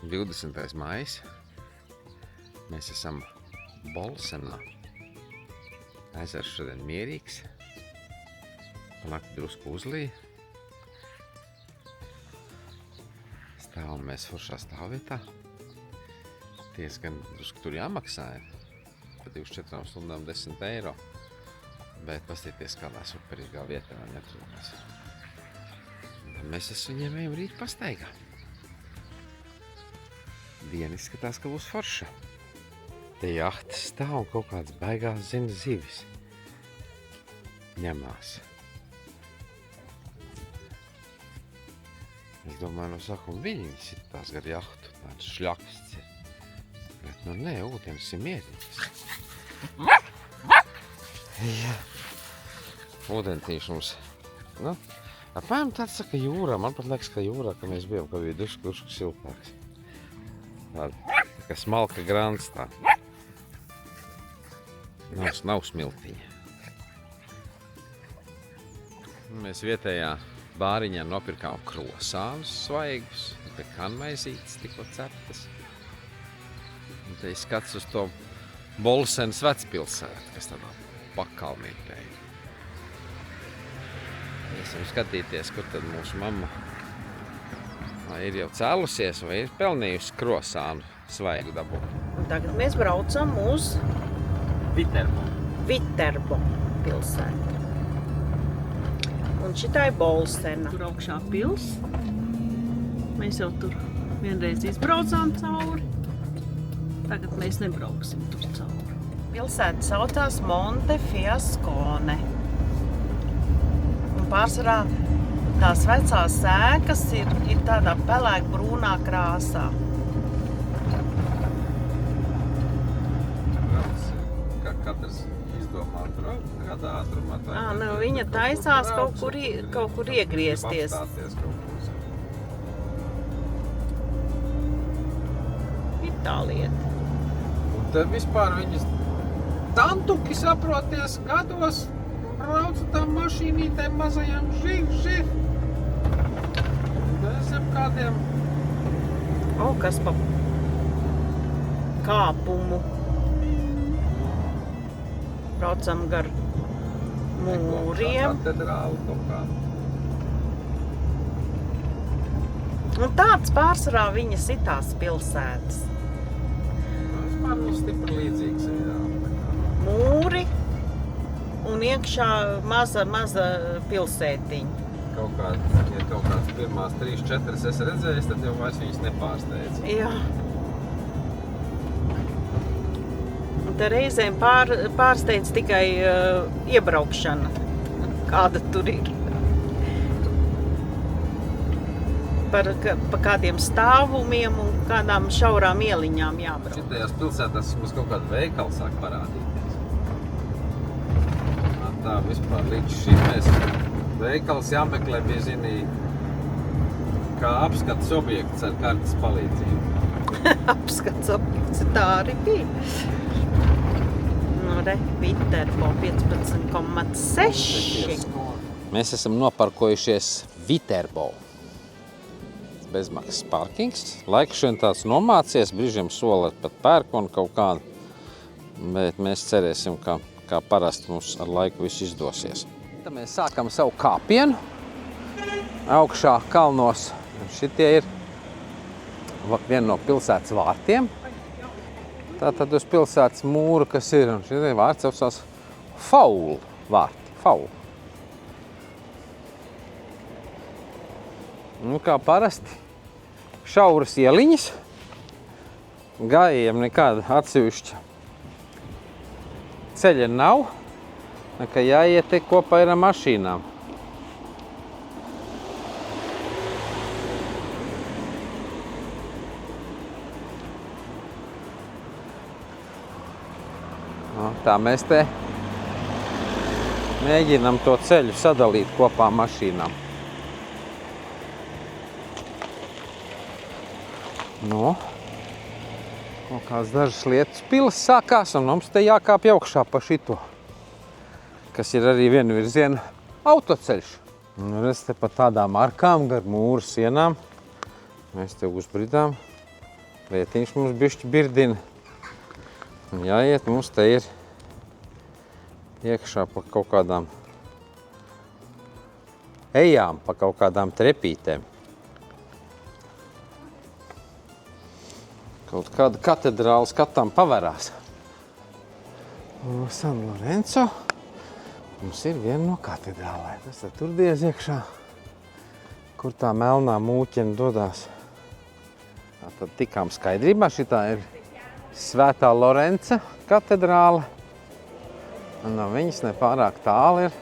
20. maijs. Mēs esam Bolsenā. Ezers šodien mierīgs. Panakti drusku uzlīja. Stāvam mēs foršā stāvvietā. Diezgan drusku tur jāmaksā ir. Pa 24 stundām 10 eiro. Bet pastieties, kādā superīgā vietā viņi atrodas. Mēs es viņiem ejam rīt pastaigā. Diena izskatās, ka būs forša. Te jahtas stāv un kaut kāds baigās zina zivis. Ņemās. Es domāju, no sākuma viņi sitās gar jahtu. Tāds šļaksts ir. Bet nu nē, ūdens ir mierīgs. Jā. Ūdentīši mums, nu, apmēram tāds saka jūrā. Man pat liekas, ka jūrā, ka mēs bijām, ka bija dušku siltāks. Tāda, kā smalka grants tā. Nav smiltiņa. Mēs vietējā bāriņā nopirkām krosānus svaigus, pekanmaizītes tikko ceptas. Un te ir skats uz to Bolsenas vecpilsētu, kas tādā pakalnītē. Esam skatīties, kur tad mūsu mamma ir jau cēlusies vai ir pelnījusi krosānu svaigu dabu. Un tagad mēs braucam uz Viterbo pilsētu. Un šitā ir Bolsena. Tur augšā pils. Mēs jau tur vienreiz izbraucām cauri. Tagad mēs nebrauksim tur cauri. Pilsēta saucās Montefiascone. Un pārsvarā tās vecās ēkas ir tādā pelēk brūnā krāsā. Kā katrs izdomā tur kādā ātrumā. Viņa taisās kaut kur iegriezties. Ir tā lieta. Un tad vispār viņas tantuki saproties gados braucu tām mašīnītēm mazajām žir. Mēs esam kādiem... Kas pa kāpumu. Braucam gar mūriem. Katedrāli kaut kā. Un tāds pārsvarā viņas ir tās pilsētas. Vispār mums stipri līdzīgs ir, jā. Mūri un iekšā maza pilsētiņa. Ja kaut kāds pirmās 3-4 es redzējis, tad jau vairs viņas nepārsteidz. Jā. Un te reizēm pārsteidz tikai iebraukšana, kāda tur ir. Pa kādiem stāvumiem un kādām šaurām ieliņām jābrauc. Šitajās pilsētās mums kaut kāda veikala sāk parādīties. Tā vispār līdz šim mēs veikals jāmeklē bija zinī kā apskats objekts ar kartes palīdzību. Apskats objekts, tā arī bija. Nu re, Viterbo 15,6. Mēs esam noparkojušies Viterbo. Bezmaksas parkings. Laiks šodien tāds nomācies, brīžiem sola pat pērkonu kaut kādu. Bet mēs cerēsim, ka kā parasti mums ar laiku viss izdosies. Tad mēs sākam savu kāpienu augšā kalnos. Šitie ir viena no pilsētas vārtiem. Tātad uz pilsētas mūra, kas ir, un šitie vārts saucās Faulu vārti. Faulu. Nu, kā parasti, šauras ieliņas, gājiem nekāda atsevišķa ceļa nav, ka jāiet kopā ar mašīnām. Tā mēs te mēģinām to ceļu sadalīt kopā mašīnām. Nu, kāds dažas lietas pilas sākās, un mums te jākāpj augšā pa šito, kas ir arī vienvirziena autoceļš. Un es te pa tādām arkām gar mūru sienām Mēs te uzbridām. Vietiņš mums bišķi birdina. Un jāiet mums te ir iekšā pa kaut kādām ejām, pa kaut kādām trepītēm. Kaut kāda katedrāla skatām paverās. San Lorenzo. Mums ir viena no katedrālēm. Tas tur diez iekšā, kur tā melnā mūķene dodās. Tad tikām skaidrībā. Šitā ir Svētā Lorence katedrāle. Un no viņas nepārāk tālu ir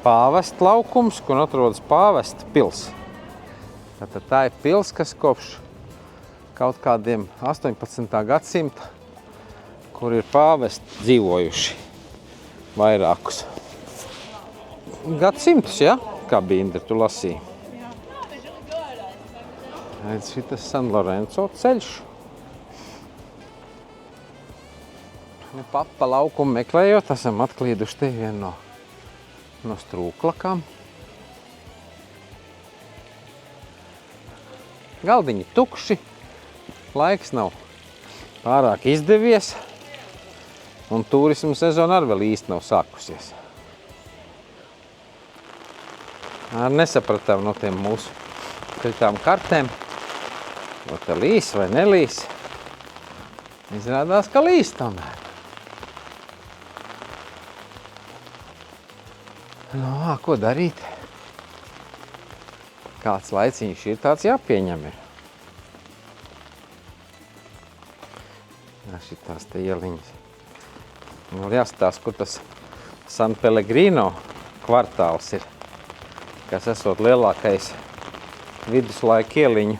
Pāvesta laukums, kur atrodas Pāvesta pils. Tātad tā ir pils, kas kopš kaut kādiem 18. gadsimta, kur ir pāvesti dzīvojuši vairākus gadsimtus, ja? Kā bija Indra, tu lasīji. Redz, šitas San Lorenzo ceļš. Pa laukumu meklējot, esam atklīduši te vienu no strūklakām. Galdiņi tukši, laiks nav pārāk izdevies, un turismu sezona arī vēl īsti nav sākusies. Nesapratām no tiem mūsu kritām kartēm, vai te līs vai nelīs. Izrādās, ka līs tomēr. Ko darīt? Kāds laiciņš ir, tāds jāpieņem ir. Šitās te ieliņas. Jāstāsta, kur tas San Pellegrino kvartāls ir, kas esot lielākais viduslaika ieliņu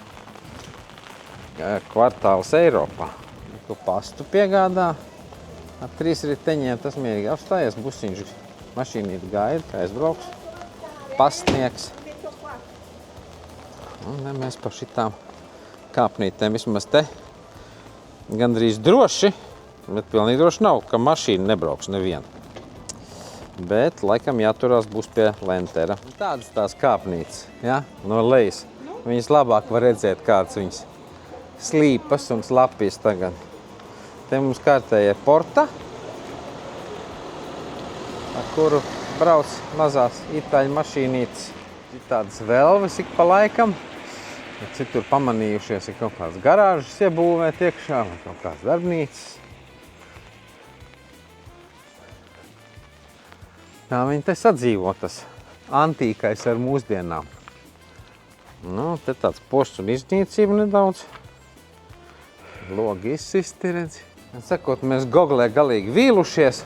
kvartāls Eiropā. Ko pastu piegādā ar 3 riteņiem, tas mierīgi apstājies, busiņš mašīnīt gaida, kā aizbrauks, pastnieks. Un mēs pa šitām kāpnītēm vismaz te gandrīz droši, bet pilnīgi droši nav, ka mašīna nebrauks neviena. Bet laikam jāturās būs pie Lentera. Tādas tās kāpnītes, ja, no lejas. Viņas labāk var redzēt, kāds viņas slīpas un slapjas tagad. Te mums kārtējie porta, ar kuru brauc mazās itāļu mašīnītes. Ir tādas velves ik pa laikam. Citur pamanījušies, ir kaut kāds garāžas iebūvēt iekšā, vai kaut kāds darbnīcas. Tā viņi te sadzīvo, tas antīkais ar mūsdienām. Nu, te tāds posts un iznīcība nedaudz. Logi izsisti, redzi. Sakot, mēs Googlē galīgi vīlušies.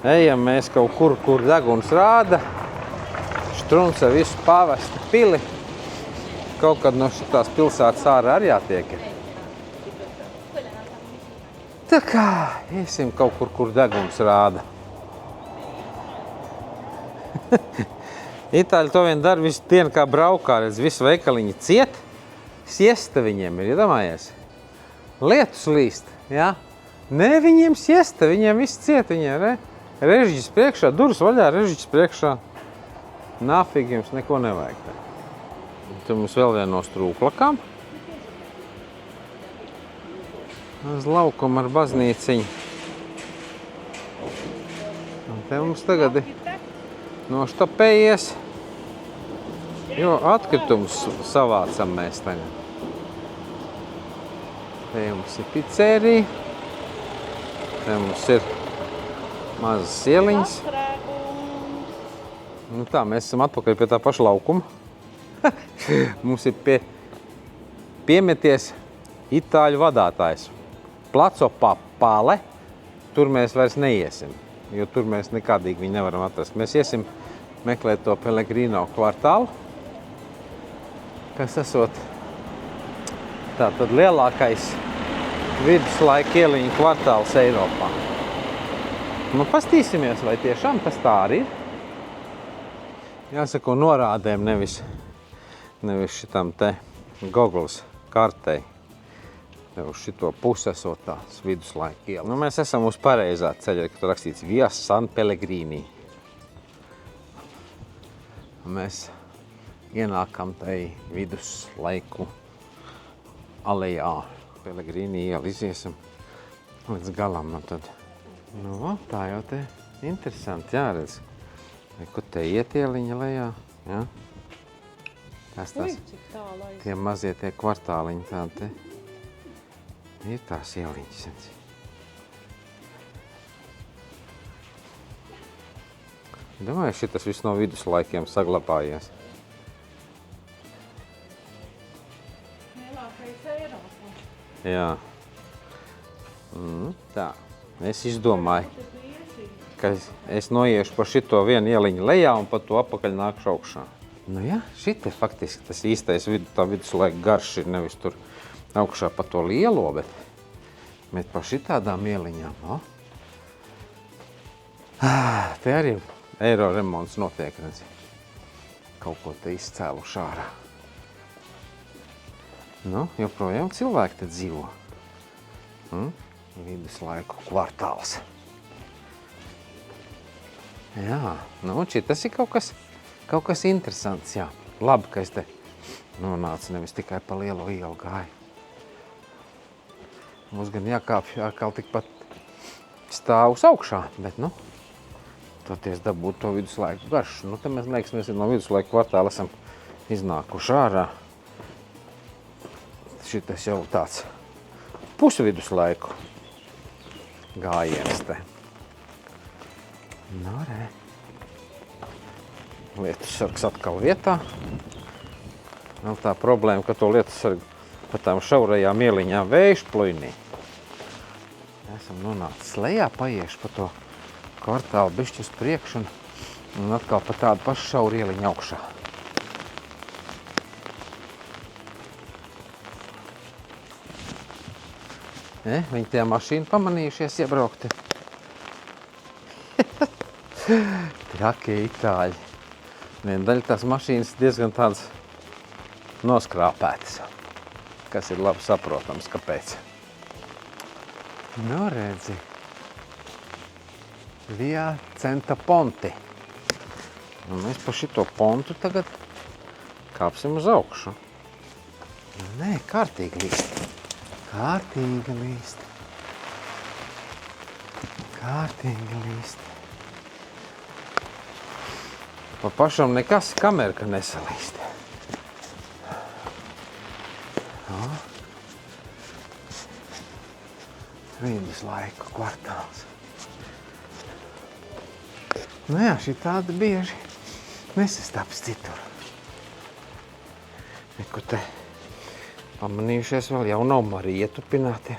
Ejam mēs kaut kur deguns rāda. Štrunce visu Pāvesta pili. Kaut kad no šitās pilsētas ārā arī jātiek. Tā kā iesim kaut kur deguns rāda. Itāļi to vien dara visu dienu kā braukā, redz, visu veikaliņi ciet. Siesta viņiem ir, iedomājies. Lietus līst, jā. Nē, viņiem siesta, viņiem viss ciet, viņiem režiģis priekšā, durvis vaļā, režiģis priekšā. Nāfīgi jums neko nevajag. Te mums vēl viena no strūklakām. Uz laukumu ar baznīciņu. Un te mums tagad ir noštapējies, jo atkritumus savācam mēs tagad. Te mums ir pizzērija. Te mums ir mazas ieliņas. Nu tā, mēs esam atpakaļ pie tā paša laukuma. Mums ir piemeties itāļu vadātājs. Placo Papale. Tur mēs vairs neiesim, jo tur mēs nekādīgi viņu nevaram atrast. Mēs iesim meklēt to Pellegrino kvartālu, kas esot tātad lielākais viduslaika ieliņu kvartāls Eiropā. Nu, pastīsimies, vai tiešām tas tā arī ir. Jāsaka, norādēm nevis šitam te Googles kartei. Uz šito pusi esot tāds viduslaika iela. Nu, mēs esam uz pareizā ceļa, kad rakstīts Via San Pellegrini. Mēs ienākam tai viduslaiku alejā. Pelegrini ielu iziesim līdz galam. Un tad, tā jau te interesanti, jāredz. Kur te iet ieliņa lejā, ja? Tās tie mazie tie kvartāliņi tādi te. Ir tās ieliņas. Domāju, šitas viss no viduslaikiem saglabājies. Lielākais Eiropā. Jā. Tā. Es izdomāju, ka es noiešu pa šito vienu ieliņu lejā un pa to apakaļ nākšu augšā. Nu jā, šite faktiski tas īstais tā viduslaika garš ir nevis tur augšā pa to lielo, bet pa šitādām ieliņām. Te arī eiro remonts notiek, redzi. Kaut ko te izcēluši ārā. Nu, joprojām cilvēki te dzīvo. Viduslaiku kvartāls. Jā, nu, šitas ir kaut kas interesants, jā. Labi, ka es te nonācu, nevis tikai pa lielo ielu gāju. Mums gan jākāpj atkal tikpat stāvus augšā, bet, toties dabūt to viduslaiku garšu. Nu, te mēs liekas, mēs no viduslaiku kvartāla esam iznākuši ārā. Šitas jau tāds pusviduslaiku gājiens te. Nu, re. Lietussargs atkal vietā. Vēl tā problēma, ka to lietussargu pa tām šaurajām ieliņām vējš plujnī. Esam nonācis lejā, paiešu pa to kvartālu bišķi uz priekšu un atkal pa tādu pašu šauru ieliņu augšā. Viņi tie mašīnu pamanījušies iebraukti. Trakie itāļi. Viena daļa tās mašīnas diezgan tādas noskrāpētas, kas ir labi saprotams, kāpēc. Nu, redzi. Via Centa Ponti. Un mēs pa šito pontu tagad kāpsim uz augšu. Nē, kārtīgi līst. Kārtīgi līst. Kārtīgi līst. Pa pašam nekas kamerka nesalīst. Viduslaiku kvartāls. Nu jā, šī tāda bieži nesastaps citur. Neko te pamanījušies vēl jau nav Marija ietupināti.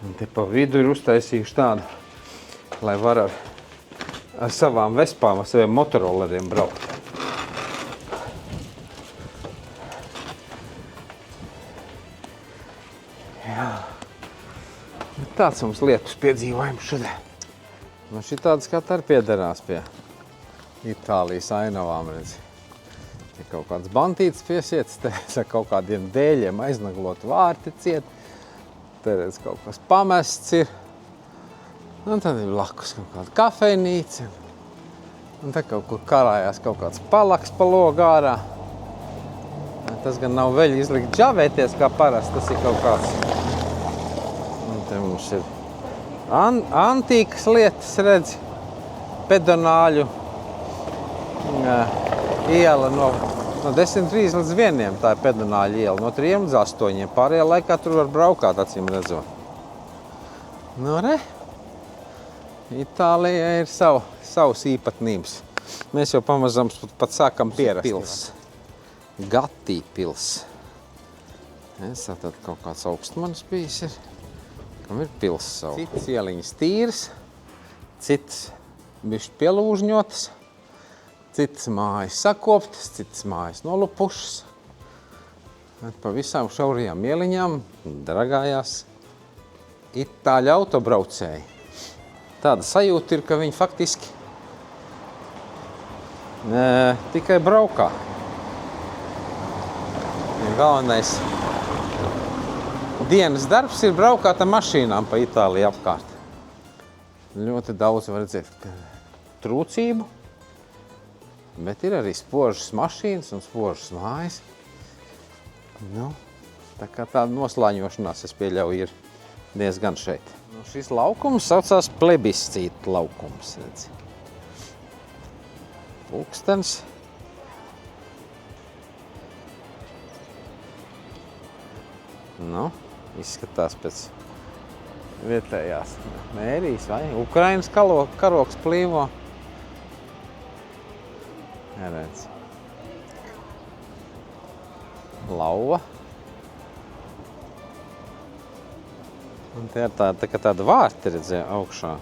Un te pa vidu ir uztaisījuši tādu, lai var ar savām vespām, ar saviem motorolleriem braukt. Jā. Tāds mums lietus piedzīvojums šodien. Nu, šitādas kā tā arī piederās pie Itālijas ainavām, redzi. Te kaut kāds bantīts piesiets, te kaut kādiem dēļiem aiznaglot vārti ciet. Te redz kaut kas pamests ir. Un tad ir blakus kaut kāda kafejnīca. Un te kaut kur karājās kaut kāds palaks pa logu ārā. Tas gan nav veļi izlikt džavēties kā parasti, tas ir kaut kāds. Un te mums ir antīkas lietas, redzi, pedonāļu iela no 10.3 līdz 1. Tā ir pedonāļu iela, no 3 līdz 8. Pārējā laikā tur var braukāt, acīm redzot. Nu, re, Itālijā ir savas īpatnības. Mēs jau pamazam pat sākam pierast. Pils. Gatti pils. Tātad kaut kāds augstmanis bijis ir. Kam ir pils savu. Citas ieliņas tīras, citas bišķi pielūžņotas, citas mājas sakoptas, citas mājas nolupušas. Pa visām šaurajām ieliņām dragājās itāļu autobraucēji. Tāda sajūta ir, ka viņi faktiski tikai braukā. Galvenais dienas darbs ir braukāt ar mašīnām pa Itāliju apkārt. Ļoti daudz var redzēt trūcību, bet ir arī spožas mašīnas un spožas mājas. Nu, tā kā tāda noslāņošanās, es pieļauju, ir diezgan šeit. Nu, šis laukums saucās plebiscīta laukums. Redzi. Pulkstens. Nu, izskatās pēc vietējās mērijas, vai? Ukrainas karoks plīvo. Redz. Lauva. Un tie ir tāda vārti, redzēja, augšā,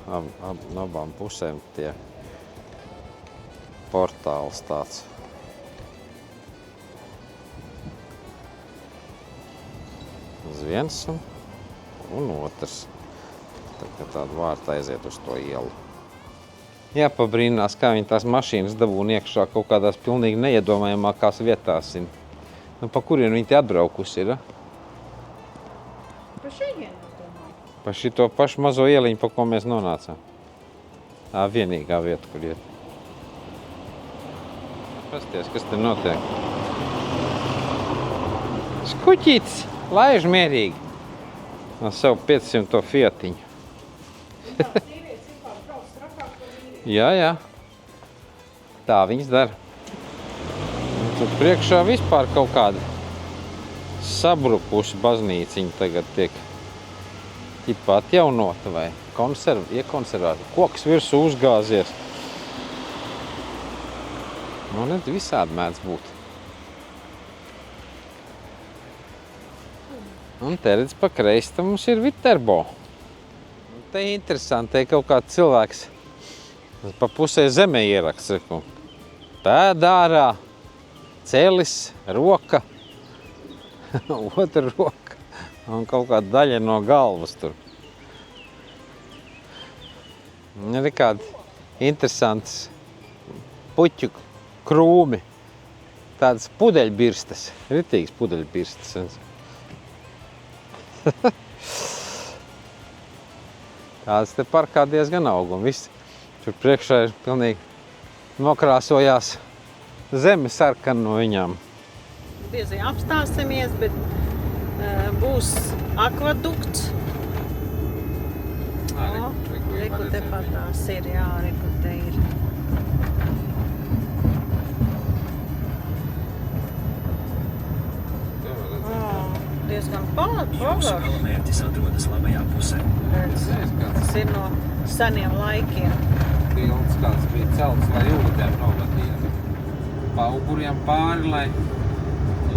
no abām pusēm tie portāls tāds. Uz viens un otrs. Tā kā tāda vārta aiziet uz to ielu. Jāpabrīnās, kā viņi tās mašīnas dabūna iekšā kaut kādās pilnīgi neiedomājamākās vietās. Nu, pa kurien viņi te atbraukusi ir? Pa šejienu, domāju. Pa šito pašu mazo ieliņu, pa ko mēs nonācām. Tā vienīgā vieta, kur iet. Pasties, kas te notiek? Skuķītis! Laiž mierīgi no savu 500 Fiatiņu. Jā. Tā viņas dara. Un tur priekšā vispār kaut kāda sabrukusi baznīciņa tagad tiek ķipā atjaunota vai iekonservēta. Koks virsū uzgāzies. Nu, ne, visādi mēdz būt. Un te redz pa kreisi, tam mums ir Viterbo. Te interesanti, te kaut kāds cilvēks pa pusē zemē ieraksts. Pēda ārā, celis, roka, otra roka un kaut kāda daļa no galvas tur. Ir kādi interesants puķu krūmi, tādas pudeļbirstas, ritīgas pudeļbirstas. Tādas te parkā diezgan aug un viss. Tur priekšā ir pilnīgi nokrāsojās zeme sarkana no viņām. Biezi apstāsimies, bet būs akvadukts. Reku te pat tās ir, jā, reku te ir. Diezgan Jūsu galamērķis atrodas labajā pusē. Tas ir no seniem laikiem. Tilts kāds bija celts, lai ūdeni novadītu. Pa uguriem pāri, lai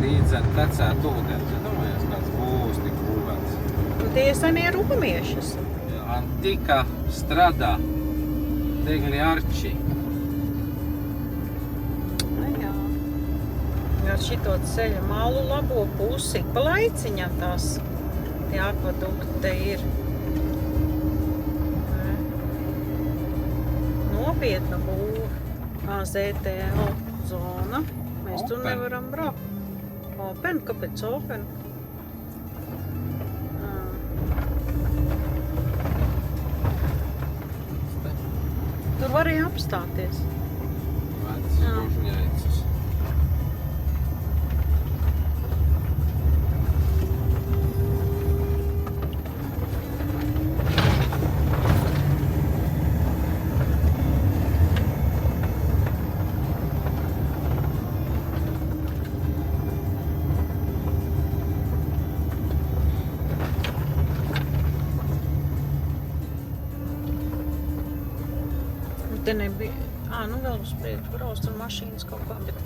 līdzeni tecētu ūdeni. Domājies, kāds būs tik būvēts. Tie ir senie rumiešas. Antika strada degli arči. Ar šito ceļa malu labo pusi, pa laiciņam tās tie akvadukti te ir. Nopietna būva. ZTO zona. Mēs tur nevaram braukt. Open? Kāpēc open? Tur varēja apstāties. Vecs Božņaicas. Te nebija, nu vēl uz priekšu brauc, tur mašīnas kaut kā, bet...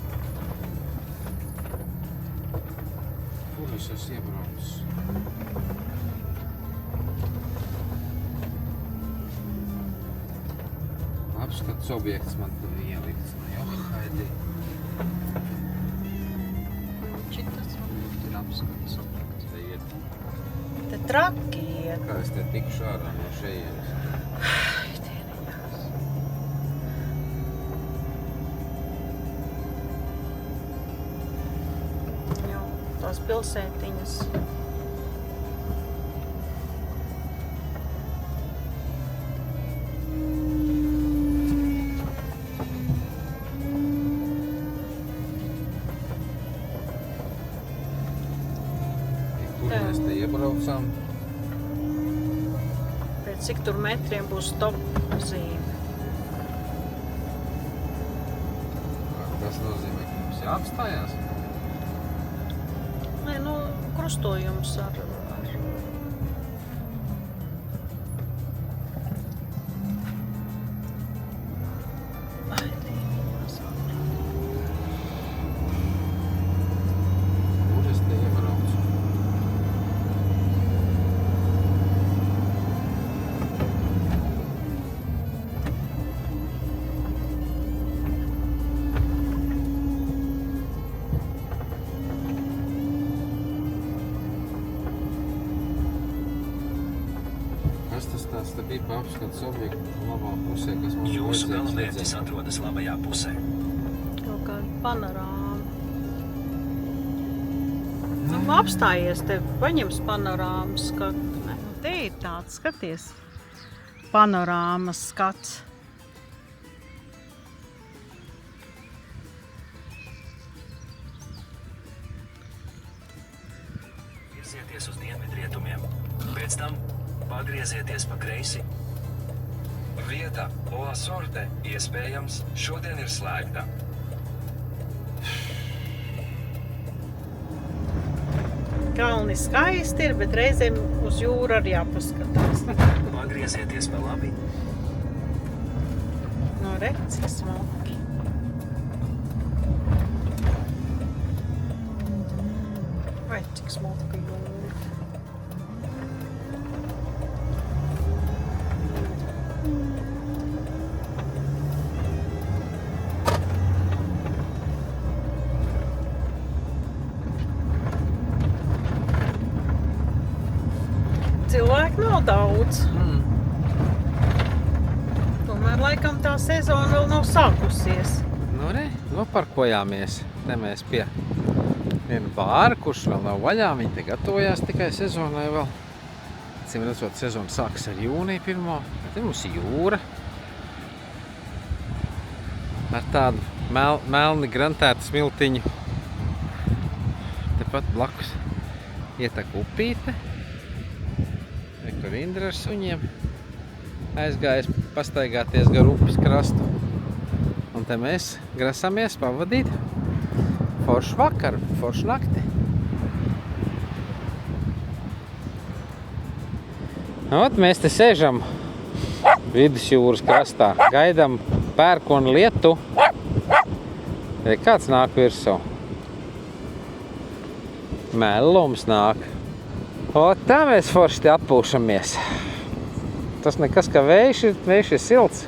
Kur es esmu iebraucis? Apskats objekts man tur ielikts. Haidī. Šitas varbūt ir apskats objekts. Te iet. Te traki iet. Kā es te tikšu ārā no šejienes? Tās pilsētiņas. aizbraucām. Pēc cik tur metriem būs stop zīme. Tas nozīmē, ka mums jāapstājās. Nē, nu, krustojums ar... Kur es te iebraucu? Kas tas tāds te bija pa apskats objektu labā pusē, kas man Jūsu vajadzēs galamērķis redzēt? atrodas labajā pusē. Kaut kāda panorāma. Nu, apstājies te, paņems panorāmas skatu. Ne? Te ir tāds, skaties, panorāmas skats. Virzieties uz dienvidrietumiem. Pēc tam pagriezieties pa kreisi. Vieta Ola Sorte iespējams šodien ir slēgta. Kalni skaisti ir, bet reizēm uz jūru arī jāpaskatās. Pagriezieties pa labi. No redz, cik smalki. Vai, cik smalki jūra. Cilvēku nav daudz. Tomēr laikam tā sezona vēl nav sākusies. Nu, re, noparkojāmies. Te mēs pie viena bāra, kurš vēl nav vaļā. Viņi te gatavojās tikai sezonai vēl. Cim redzot, sezona sākas ar jūniju 1. Te mums ir jūra. Ar tādu melni grantētu smiltiņu. Tepat blakus ietek upīte. Tur Indra ar suņiem aizgājis pastaigāties gar upes krastu. Un te mēs grasamies pavadīt foršu vakaru, foršu nakti. Ot, mēs te sēžam vidusjūras krastā, gaidam pērkonu lietu. Kāds nāk virsū? Mellums nāk. O, tā mēs forši te atpūšamies. Tas nekas, ka vējš ir silts.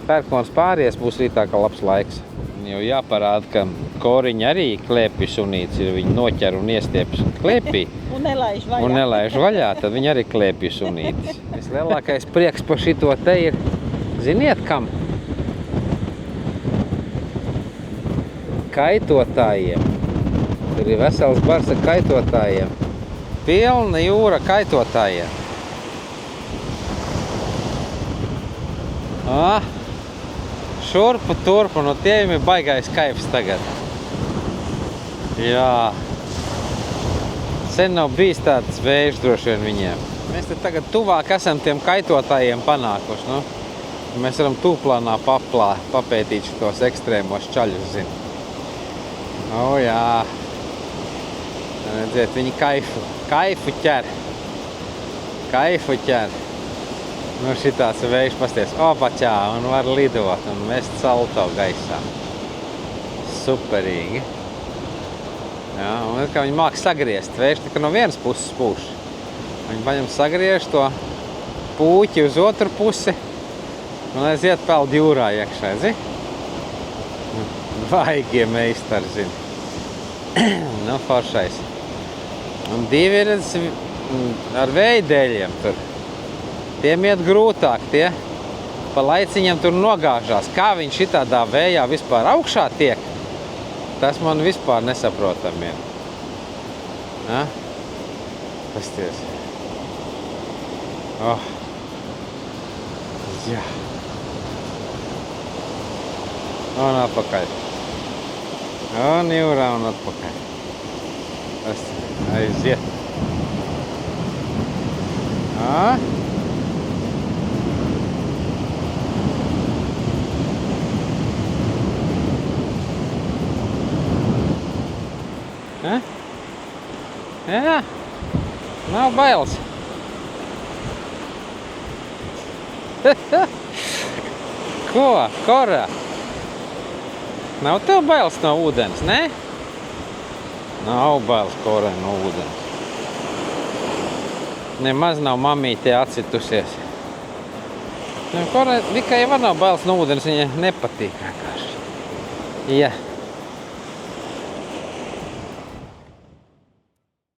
Pērkons pāries, būs rītā kā labs laiks. Jau jāparāda, ka koriņi arī klēpju sunītes ir. Viņi noķer un iestiepjas klēpī. Un nelaiž vaļā. Un nelaiž vaļā, tad viņi arī klēpju sunītes. Vislielākais prieks par šito te ir, ziniet kam? Kaitotājiem. Tur ir vesels bars ar kaitotājiem. Pilna jūra kaitotājiem. Šurpu, turpu, no tiem ir baigais kaifs tagad. Jā. Sen nav bijis tāds vējš droši vien viņiem. Mēs te tagad tuvāk esam tiem kaitotājiem panākuši. Nu? Mēs varam tūplānā papētīt šitos ekstrēmos čaļus, zin. O, jā. Redziet, viņi kaifu ķer. Kaifu ķer. Nu, šitāds vējš pasties opačā un var lidot un mest salto gaisā. Superīgi. Jā, un kā viņi māk sagriezt. Vējš tikai no vienas puses pūš. Viņi paņem sagriež to pūķi uz otru pusi un aiziet peld jūrā iekšā, zini? Vaigie meistari, zini. Nu, foršais. Un divi ir ar vējdēļiem tur. Tiem iet grūtāk, tie pa laiciņiem tur nogāžās. Kā viņš šitādā vējā vispār augšā tiek, tas man vispār nesaprotam ir. Ja? Pasties. Oh. Jā. Un atpakaļ. Un jūrā un atpakaļ. Aiziet. Jā. Ja? Jā. Nav bailes. Ko? Kora? Nav tev bailes no ūdens, ne? Nav bailes Korai no ūdens. Nemaz nav mamīte atcitusies. Korai tikai var nav bailes no ūdens, viņa nepatīk vienkārši. Ja.